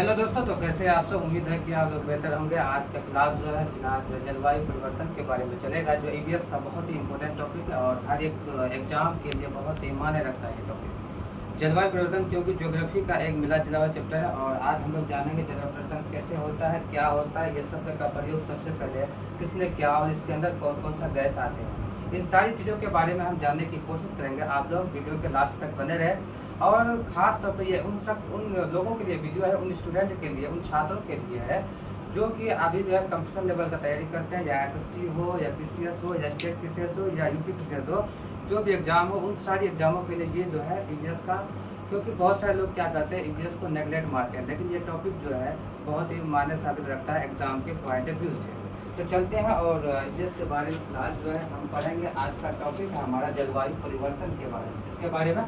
Hello दोस्तों, तो कैसे हैं आप सब। उम्मीद है कि आप लोग बेहतर होंगे। आज का क्लास जो है फिलहाल जो जलवायु परिवर्तन के बारे में चलेगा, जो ईवीएस का बहुत ही इंपॉर्टेंट टॉपिक है और हर एक एग्जाम के लिए बहुत ही मायने रखता है ये टॉपिक जलवायु परिवर्तन, क्योंकि ज्योग्राफी का एक मिला जुला हुआ चैप्टर है। और आज हम लोग जानेंगे जलवायु परिवर्तन कैसे होता है, क्या होता है, ये सब का प्रयोग सबसे पहले किसने किया और इसके अंदर कौन कौन सा गैस आते हैं, इन सारी चीज़ों के बारे में हम जानने की कोशिश करेंगे। आप लोग वीडियो के लास्ट तक बने रहे। और ख़ास तौर पर ये उन लोगों के लिए वीडियो है, उन स्टूडेंट के लिए, उन छात्रों के लिए है जो कि अभी जो है कंपटीशन लेवल का तैयारी करते हैं, या एसएससी हो या पीसीएस हो या स्टेट पीसीएस हो या यूपी पीसीएस हो, जो भी एग्ज़ाम हो, उन सारी एग्ज़ामों के लिए ये जो है ईवीएस का। क्योंकि बहुत सारे लोग क्या करते हैं, ईवीएस को नेगलेक्ट मारते हैं, लेकिन ये टॉपिक जो है बहुत ही मायने साबित रखता है एग्ज़ाम के पॉइंट ऑफ व्यू से। तो चलते हैं और ईवीएस के बारे में फिलहाल जो है हम पढ़ेंगे। आज का टॉपिक है हमारा जलवायु परिवर्तन के बारे में। इसके बारे में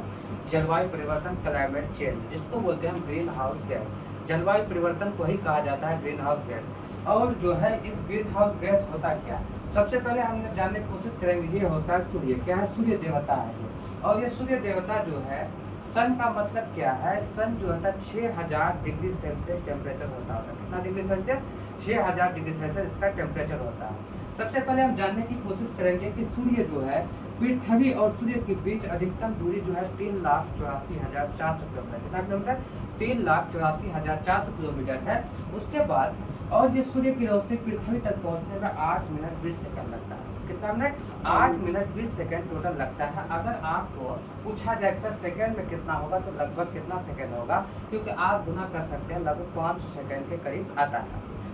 जलवायु परिवर्तन, क्लाइमेट चेंज, जिसको बोलते हैं हम ग्रीन हाउस गैस। जलवायु परिवर्तन को ही कहा जाता है ग्रीन हाउस गैस। और जो है इस ग्रीन हाउस गैस होता क्या, सबसे पहले हमने जानने की कोशिश करेंगे। ये होता है सूर्य। क्या है? सूर्य देवता है ये। और ये सूर्य देवता जो है, सन का मतलब क्या है, सन जो होता है 6000 डिग्री सेल्सियस टेम्परेचर होता है। कितना डिग्री सेल्सियस? 6000 डिग्री सेल्सियस इसका टेम्परेचर होता है। सबसे पहले हम जानने की कोशिश करेंगे कि सूर्य जो है, पृथ्वी और सूर्य के बीच अधिकतम दूरी जो है 3,84,400 किलोमीटर। कितना किलोमीटर? 3,84,400 किलोमीटर है। उसके बाद और ये सूर्य की रोशनी पृथ्वी तक पहुंचने में 8 मिनट 20 सेकंड लगता है। कितना मिनट? 8 मिनट 20 सेकंड टोटल लगता है। अगर आपको पूछा जाए सर सेकंड में कितना होगा, तो लगभग कितना सेकंड होगा, क्योंकि आप गुना कर सकते हैं, लगभग 500 सेकंड के करीब आता है।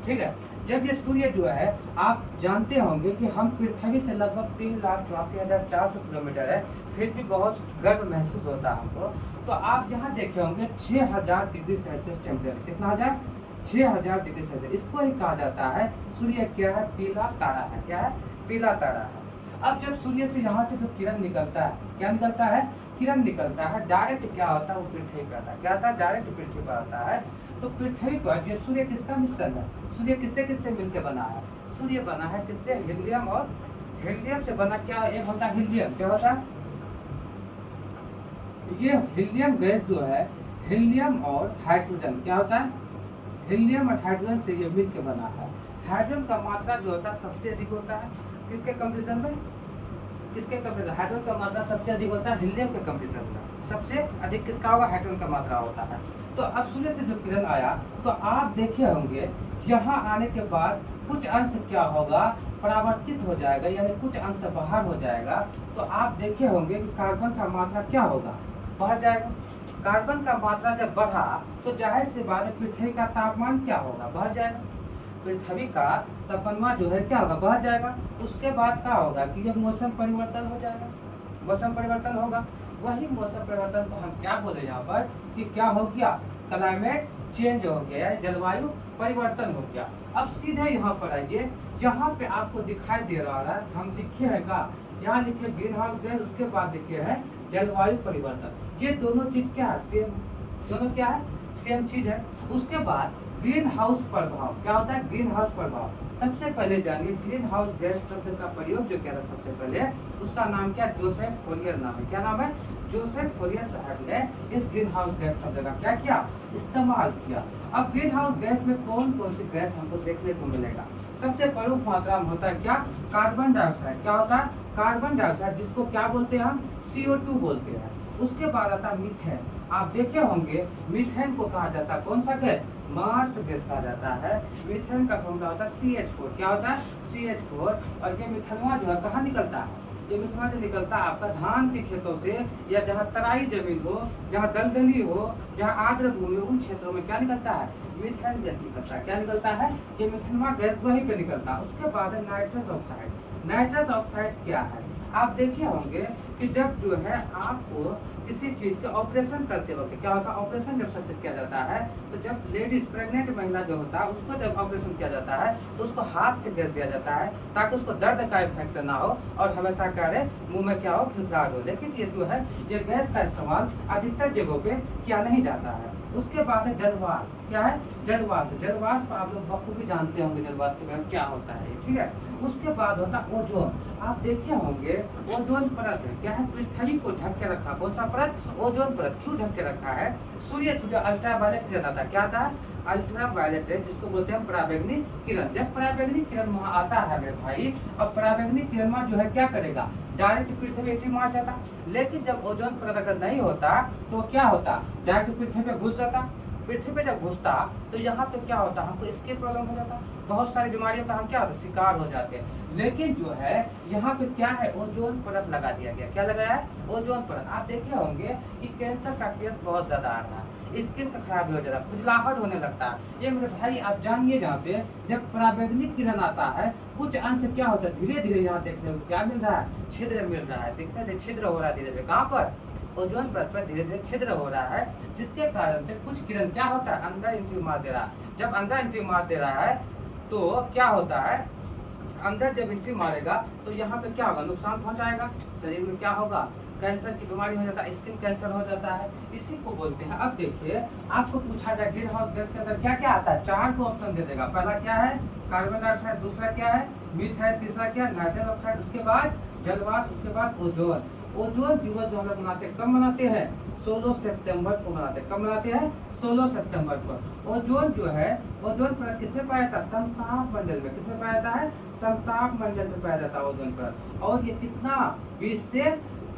ठीक है। जब ये सूर्य जो है, आप जानते होंगे कि हम पृथ्वी से लगभग 3,84,400 किलोमीटर है, फिर भी बहुत गर्व महसूस होता है हमको। तो आप यहाँ देखे होंगे 6000 डिग्री सेल्सियस टेम्परेचर। कितना हो जाए? 6000 डिग्री सेल्सियस। इसको ही कहा जाता है सूर्य क्या है? पीला तारा है। क्या है? पीला तारा है। अब जब सूर्य से यहाँ से जो किरण निकलता है, क्या निकलता है? किरण निकलता है, डायरेक्ट क्या होता है, वो पृथ्वी पर आता है। क्या आता है? डायरेक्ट पृथ्वी पर आता है। तो पृथ्वी पर ये सूर्य किसका मिश्रण है? सूर्य किससे किससे मिलकर बना है? सूर्य बना है किससे? हीलियम और हीलियम से बना। क्या एक होता है हीलियम? क्या होता है? ये हीलियम गैस जो है, हीलियम और हाइड्रोजन क्या होता है? हीलियम और हाइड्रोजन से ये मिलकर बना है। हाइड्रोजन का मात्रा जो होता है सबसे अधिक होता है किसके कंपैरिजन में? किसके कंपैरिजन? हाइड्रोजन का मात्रा सबसे अधिक होता है हीलियम के कंपैरिजन में। सबसे अधिक किसका होगा? हाइड्रोजन का मात्रा होता है। तो अब सूर्य से जो किरण आया, तो आप देखे होंगे यहाँ आने के बाद कुछ अंश क्या होगा? परावर्तित हो जाएगा, यानी कुछ अंश बाहर हो जाएगा। तो आप देखे होंगे कि कार्बन का मात्रा क्या होगा? बढ़ जाएगा। कार्बन का मात्रा जब बढ़ा, तो जाहिर सी बात है पृथ्वी का तापमान क्या होगा? बढ़ जाएगा। पृथ्वी का तापमान जो है क्या होगा? बढ़ जाएगा। उसके बाद क्या होगा कि जब मौसम परिवर्तन हो जाएगा, मौसम परिवर्तन होगा। वही मौसम परिवर्तन को हम क्या बोले यहाँ पर कि क्या हो गया? क्लाइमेट चेंज हो गया, जलवायु परिवर्तन हो गया। अब सीधे यहाँ पर आइए, जहाँ पे आपको दिखाई दे रहा है, हम लिखे हैं का, यहाँ लिखे ग्रीन हाउस गैस, उसके बाद लिखे हैं जलवायु परिवर्तन। ये दोनों चीज क्या है? सेम। दोनों क्या है? सेम चीज है। उसके बाद ग्रीन हाउस प्रभाव क्या होता है? ग्रीन हाउस प्रभाव सबसे पहले जानिए। ग्रीन हाउस गैस शब्द का प्रयोग जो किया था सबसे पहले, उसका नाम क्या? जोसेफ फोरियर नाम है। क्या नाम है? जोसेफ फोरियर साहब ने इस ग्रीन हाउस गैस शब्द का क्या किया? इस्तेमाल किया। अब ग्रीन हाउस गैस में कौन कौन सी गैस हमको देखने को मिलेगा? सबसे प्रमुख मात्रा में होता है क्या? Carbon dioxide. क्या होता है? कार्बन डाइऑक्साइड, जिसको क्या बोलते हैं हम? CO2 बोलते हैं। उसके बाद आता है मीथेन। आप देखे होंगे मीथेन को कहा जाता है कौन सा गैस? मार्स गैस कहा जाता है। मीथेन का फॉर्मूला होता है CH4। क्या होता है? CH4। और ये मिथेनवा जो है कहाँ निकलता है? ये मिथेनवा जो निकलता है आपका धान के खेतों से, या जहाँ तराई जमीन हो, जहाँ दलदली हो, जहाँ आर्द्र भूमि हो, उन क्षेत्रों में क्या निकलता है? मीथेन गैस निकलता है। क्या निकलता है? ये मिथेनवा गैस वहीं पे निकलता है। उसके बाद है नाइट्रस ऑक्साइड। नाइट्रस ऑक्साइड क्या है? आप देखे होंगे कि जब जो है आपको किसी चीज के ऑपरेशन करते वक्त क्या होता है? ऑपरेशन जब सक्सेस किया जाता है, तो जब लेडीज प्रेग्नेंट महिला जो होता है उसको जब ऑपरेशन किया जाता है, तो उसको हाथ से गैस दिया जाता है ताकि उसको दर्द का इफेक्ट ना हो और हमेशा करे मुंह में क्या हो? खिलखिलाहट हो। लेकिन ये जो है, ये गैस का इस्तेमाल अधिकतर जगहों पे किया नहीं जाता है। उसके बाद है जलवाष्प। क्या है? जलवाष्प। जलवाष्प आप लोग बखूबी जानते होंगे जलवाष्प के बारे में क्या होता है, ठीक है। उसके बाद होता ओजोन। आप देखे होंगे ओजोन परत क्या है, पृथ्वी को ढक के रखा। कौन सा परत? ओजोन परत। क्यों ढक के रखा है? सूर्य से जो अल्ट्रावायलेट रे आता है, क्या आता है? अल्ट्रावायलेट रे, जिसको बोलते हैं पराबैंगनी किरण। जब पराबैंगनी किरण वहां आता है मेरे भाई, अब पराबैंगनी किरण में जो है क्या करेगा, डायरेक्ट पृथ्वी एंट्री मार जाता। लेकिन जब ओजोन परत अगर नहीं होता तो क्या होता, डायरेक्ट पृथ्वी पे घुस जाता। पृथ्वी पे जब घुसता तो यहाँ पे क्या होता, हमको स्किन प्रॉब्लम हो जाता, बहुत सारी बीमारियों का हम क्या होता, शिकार हो जाते हैं। लेकिन जो है यहाँ पे क्या है, ओजोन परत लगा दिया गया। क्या लगाया है? ओजोन परत। आप देखे होंगे कि कैंसर का केस बहुत ज्यादा आ रहा है, स्किन का खराबी हो जाता है, खुजलाहट होने लगता है। ये मेरे भाई आप जानिए, जहाँ पे जब पराबैंगनी किरण आता है, कुछ अंश क्या होता है, धीरे धीरे यहाँ देखने को क्या मिल रहा है, छिद्र मिल रहा है। देखते हैं छिद्र हो रहा है धीरे धीरे। कहाँ पर? ओजोन परत पर धीरे धीरे छिद्र हो रहा है, जिसके कारण से कुछ किरण क्या होता है, अंदर एंट्री मार दे रहा है। जब अंदर एंट्री मार दे रहा है तो क्या होता है, अंदर जब एंट्री मारेगा तो यहाँ पे क्या होगा, नुकसान पहुंचाएगा। शरीर में क्या होगा, कैंसर की बीमारी हो जाता है, स्किन कैंसर हो जाता है। इसी को बोलते हैं। अब देखिए आपको पूछा जाए ग्रीन हाउस गैस के अंदर क्या क्या आता है, 4 को ऑप्शन दे देगा। पहला क्या है, कार्बन डाइऑक्साइड। दूसरा क्या है, मीथेन। तीसरा क्या, नाइट्रस ऑक्साइड। उसके बाद जलवाष्प। उसके बाद ओजोन। ओजोन दिवस जो हम लोग मनाते हैं, कब मनाते हैं, 16 सितंबर को मनाते हैं। कब मनाते हैं, 16 सितंबर को। ओजोन जो है, ओजोन परत किसमें पाया जाता है, समताप मंडल में। किसमें पाया जाता है, समताप मंडल में पाया जाता है ओजोन परत। और ये कितना, 20 से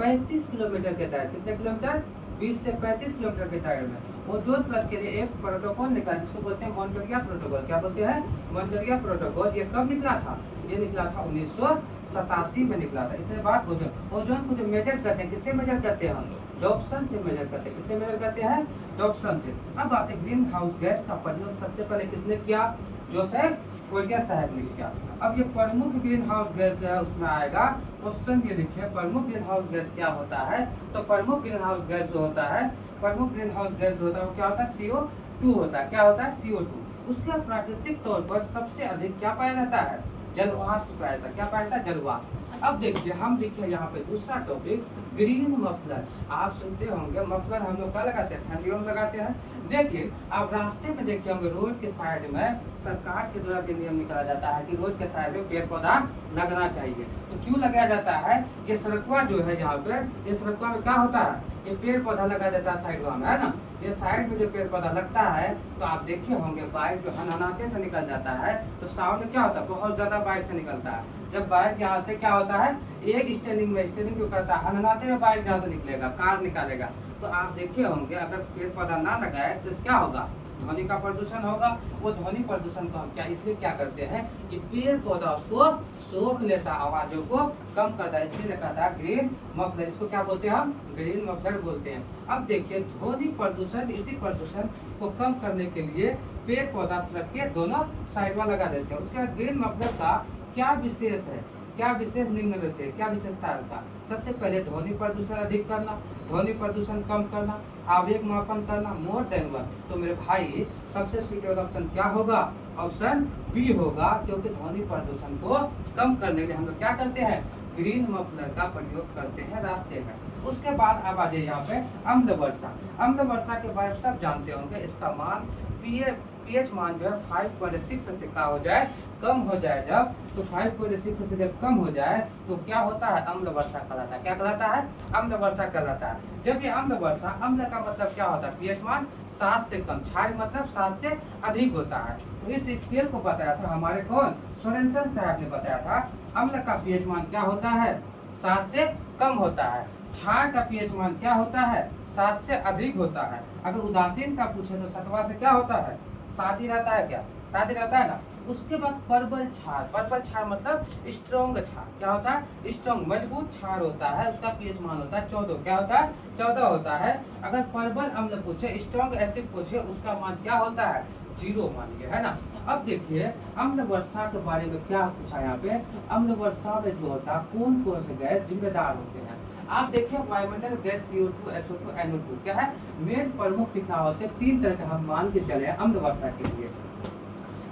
35 किलोमीटर के दायरे। कितने किलोमीटर, 20 से 35 किलोमीटर के दायरे में ओजोन परत के लिए एक प्रोटोकॉल निकला, जिसको बोलते हैं मॉन्ट्रियल प्रोटोकॉल। क्या बोलते हैं, मॉन्ट्रियल प्रोटोकॉल। ये कब निकला था, ये निकला था 1987 में निकला था। इसके बाद ओजोन को जो मेजर करते हैं, किससे मेजर करते हैं हम, डॉप्सन से मेजर करते हैं। किससे मेजर करते हैं, डॉप्सन से। अब आते हैं ग्रीन हाउस गैस का प्रयोग सबसे पहले किसने किया, जोसेफ फोरियर साहब ने किया। अब ये प्रमुख ग्रीन हाउस गैस जो है उसमें आएगा क्वेश्चन, ये लिखे प्रमुख ग्रीन हाउस गैस क्या होता है। तो प्रमुख ग्रीन हाउस गैस जो होता है, प्रमुख ग्रीन हाउस गैस जो होता है वो क्या होता है, CO2 होता है। क्या होता है, CO2। उसका प्राकृतिक तौर पर सबसे अधिक क्या पाया जाता है, जलवाष्प पाया जाता है। क्या पाया जाता है, जलवाष्प। अब देखिए हम लिखे यहाँ पे दूसरा टॉपिक, ग्रीन मफलर। आप सुनते होंगे मफलर हम लोग क्या लगाते हैं, ठंडियों में लगाते हैं। लेकिन आप रास्ते में देखे होंगे रोड के साइड में सरकार के द्वारा भी नियम निकाला जाता है कि रोड के साइड में पेड़ पौधा लगना चाहिए। तो क्यों लगाया जाता है, ये सड़कवा जो है यहाँ पे, ये सड़कवा में क्या होता है, ये पेड़ पौधा लगा देता है साइड में, है ना। ये साइड में जो पेड़ पौधा लगता है, तो आप देखे होंगे बाइक जो हनहनाते से निकल जाता है, तो साउंड क्या होता है, बहुत ज्यादा बाइक से निकलता है। जब बाइक यहाँ से क्या होता है, एक स्टैंडिंग में स्टैंडिंग क्यों करता है, हनहनाते में बाइक यहाँ से निकलेगा, कार निकालेगा। तो आप देखे होंगे अगर पेड़ पौधा ना लगाए तो क्या होगा, ध्वनि का प्रदूषण होगा। वो ध्वनि प्रदूषण को हम क्या इसलिए क्या करते हैं कि पेड़ पौधा उसको सोख लेता, आवाजों को कम करता है, इसलिए कहता है ग्रीन मफलर। इसको क्या बोलते हैं हम, ग्रीन मफलर बोलते हैं। अब देखिए ध्वनि प्रदूषण, इसी प्रदूषण को कम करने के लिए पेड़ पौधा सड़क के दोनों साइड में लगा देते हैं। उसके बाद ग्रीन मफलर का क्या विशेष है, क्या विशेष निम्न विशेष, क्या विशेषता है उसका। सबसे पहले ध्वनि प्रदूषण अधिक करना, ध्वनि प्रदूषण कम करना, आवेग मापन करना, मोर देन 1। तो मेरे भाई सबसे सुटेबल ऑप्शन क्या होगा, ऑप्शन बी होगा, क्योंकि ध्वनि प्रदूषण को कम करने के लिए हम लोग क्या करते हैं, ग्रीन मफलर का प्रयोग करते हैं रास्ते में। उसके बाद अब आ जाए यहाँ पे अम्ल वर्षा। अम्ल वर्षा के बारे में सब जानते होंगे। इसका मान pH मान जो है 5.6 से क्या हो जाए, कम हो जाए। जब तो 5.6 से जब कम हो जाए तो क्या होता है, अम्ल वर्षा कहलाता है। क्या कहलाता है, अम्ल वर्षा कहलाता है। जब ये अम्ल वर्षा, अम्ल का मतलब क्या होता है, pH मान 7 से कम, क्षार मतलब 7 से अधिक होता है। तो इस स्केल को बताया था हमारे कौन, सोरेनसन साहब ने बताया था। अम्ल का pH मान क्या होता है, 7 से कम होता है। क्षार का pH मान क्या होता है, 7 से अधिक होता है। अगर उदासीन का पूछे तो 7वां से क्या होता है, 7 ही रहता है। क्या 7 ही रहता है ना। उसके बाद परबल क्षार, परबल क्षार मतलब स्ट्रॉन्ग क्षार। क्या होता है, स्ट्रॉन्ग मजबूत क्षार होता है। उसका pH मान होता है 14। क्या होता है, 14 होता है। अगर परबल अम्ल पूछे, स्ट्रॉन्ग एसिड पूछे, उसका मान क्या होता है, 0 मानिए, है ना। अब देखिए अम्ल वर्षा के बारे में क्या पूछा यहाँ पे। अम्ल वर्षा में जो होता है कौन कौन से गैस जिम्मेदार होते हैं। आप देखिए वायुमंडल गैस CO2, SO2, NO2 क्या है, मेन प्रमुख दिखा होते हैं। 3 तरह के हम मान के चले अम्ल वर्षा के लिए।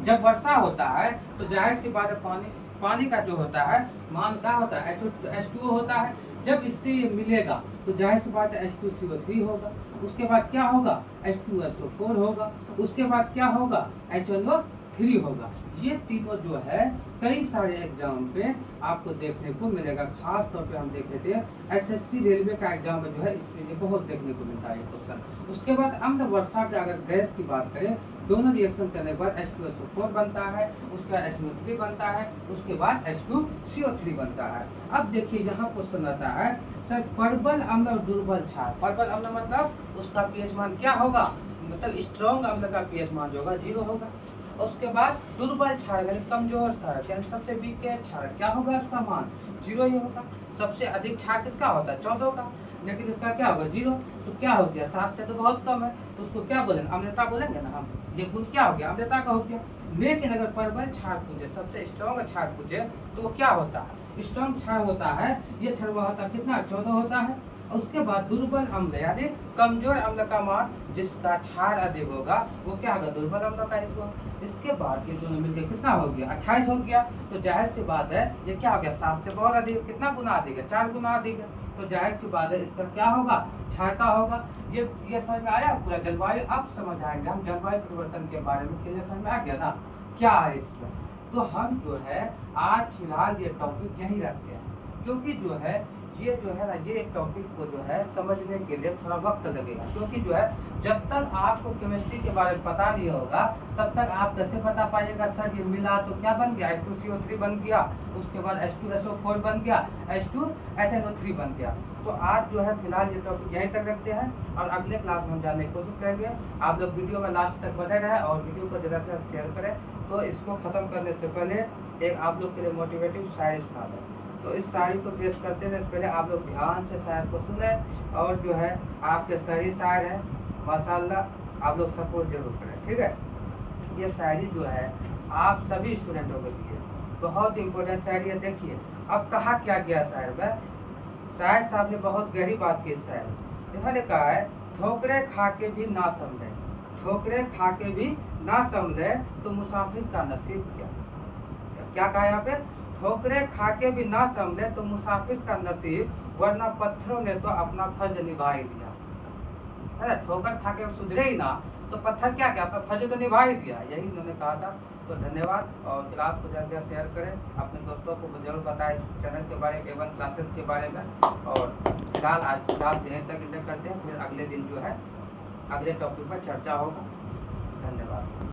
जब वर्षा होता है तो जाहिर सी बात है पानी का जो होता है मान क्या होता है, H2O होता है। जब इससे ये मिलेगा तो जाहिर सी बात है H2CO3 होगा। उसके बाद क्या होगा, H2SO4 होगा। उसके बाद क्या होगा, HNO3 CO3 होगा। ये तीनों जो है कई सारे एग्जाम पे आपको देखने को मिलेगा। खास तौर पे हम देख लेते हैं SSC रेलवे का एग्जाम में जो है इसमें ये बहुत देखने को मिलता है क्वेश्चन। उसके बाद अम्ल वर्षा के अगर गैस की बात करें, दोनों रिएक्शन करने के बाद H2SO4 बनता है, उसके बाद SNO3 बनता है, उसके बाद H2CO3 बनता है। अब देखिए यहाँ क्वेश्चन आता है सर प्रबल अम्ल और दुर्बल क्षार। प्रबल अम्ल मतलब उसका पीएच मान क्या होगा, मतलब स्ट्रॉन्ग अम्ल का पीएच मान जो होगा 0 होगा। उसके बाद दुर्बल क्षार यानी कमजोर क्षार यानी सबसे वीकेस्ट क्षार क्या होगा, उसका मान 0 ही होगा। सबसे अधिक क्षार किसका होता है, 14 का, लेकिन इसका क्या होगा 0। तो क्या हो गया, 7 से तो बहुत कम है, तो उसको क्या बोलेंगे, अम्लता बोलेंगे ना हम। ये गुण क्या हो गया, अम्लता का हो गया। लेकिन अगर प्रबल क्षार पूछे, सबसे स्ट्रॉन्ग क्षार पूछे, तो वो क्या होता है, स्ट्रॉन्ग क्षार होता है, ये क्षार होता है कितना, 14 होता है। उसके बाद दुर्बल अम्ल यानी कमजोर अम्ल का मान जिसका क्षार अधिक होगा वो क्या होगा, दुर्बल अम्ल का इसको। इसके बाद ये दोनों मिलकर कितना हो गया, 28 हो गया। तो जाहिर सी बात है ये क्या हो गया, 7 से बहुत अधिक, कितना गुना अधिक है, 4 गुना अधिक है। तो जाहिर सी बात है इसका क्या होगा, क्षार का होगा। ये समझ में आया पूरा जलवायु। अब समझ आएंगे हम जलवायु परिवर्तन के बारे में, क्लियर समझ में आ गया ना क्या है इसमें। तो हम जो है आज फिलहाल ये टॉपिक यही रखते हैं, क्योंकि जो है ये जो है ना ये टॉपिक को जो है समझने के लिए थोड़ा वक्त लगेगा। क्योंकि जो है जब तक आपको केमिस्ट्री के बारे में पता नहीं होगा तब तक आप कैसे बता पाइएगा सर ये मिला तो क्या बन गया, H2CO3 बन गया, उसके बाद H2SO4 बन गया, H2HNO3 बन गया। तो आज जो है फिलहाल ये टॉपिक यहीं तक रखते हैं और अगले क्लास में हम जानने की कोशिश करेंगे। आप लोग वीडियो में लास्ट तक बने रहें और वीडियो को ज़्यादा से शेयर करें। तो इसको ख़त्म करने से पहले एक आप लोग के लिए मोटिवेटिव शायरी सुना दें। तो इस शायरी को पेश करते हैं इससे पहले आप लोग ध्यान से शायर को सुने और जो है आपके सही शायर है माशाल्लाह, आप लोग सपोर्ट जरूर करें, ठीक है। ये शायरी जो है आप सभी स्टूडेंटों के लिए बहुत इंपॉर्टेंट शायरी है। देखिए अब कहा क्या गया शायर में, शायर साहब ने बहुत गहरी बात की। शायर इन्होंने कहा है ठोकरे खा के भी ना समझे, ठोकरे खा के भी ना समझे तो मुसाफिर का नसीब क्या। क्या कहा यहाँ पे, ठोकरे खा के भी ना समझे तो मुसाफिर का नसीब, वरना पत्थरों ने तो अपना फर्ज निभा ही दिया। है ना, ठोकर खा के सुधरे ही ना तो पत्थर क्या क्या अपना फर्ज तो निभा ही दिया, यही उन्होंने कहा था। तो धन्यवाद और क्लास को ज़्यादा शेयर करें, अपने दोस्तों को जरूर बताएं इस चैनल के बारे में, A1 क्लासेस के बारे में। और फिलहाल आज क्लास यहीं तक इंटर करते हैं, फिर अगले दिन जो है अगले टॉपिक पर चर्चा होगा। धन्यवाद।